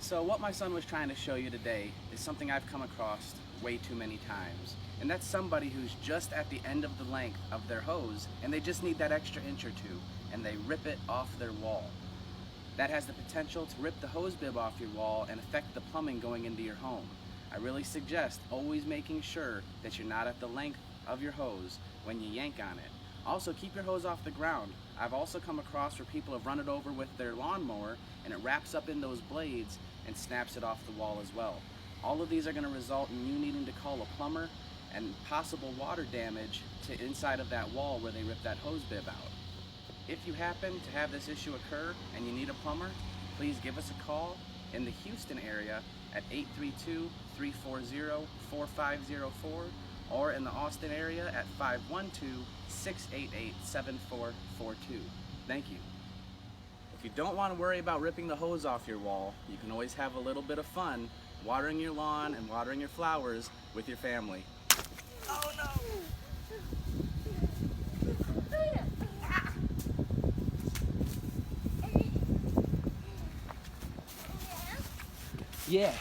So what my son was trying to show you today is something I've come across way too many times. And that's somebody who's just at the end of the length of their hose and they just need that extra inch or two and they rip it off their wall. That has the potential to rip the hose bib off your wall and affect the plumbing going into your home. I really suggest always making sure that you're not at the length of your hose when you yank on it. Also, keep your hose off the ground. I've also come across where people have run it over with their lawnmower and it wraps up in those blades and snaps it off the wall as well. All of these are going to result in you needing to call a plumber and possible water damage to inside of that wall where they ripped that hose bib out. If you happen to have this issue occur and you need a plumber, please give us a call in the Houston area at 832-340-4504 or in the Austin area at 512-688-7442. Thank you. If you don't want to worry about ripping the hose off your wall, you can always have a little bit of fun watering your lawn and watering your flowers with your family. Oh no! Yeah.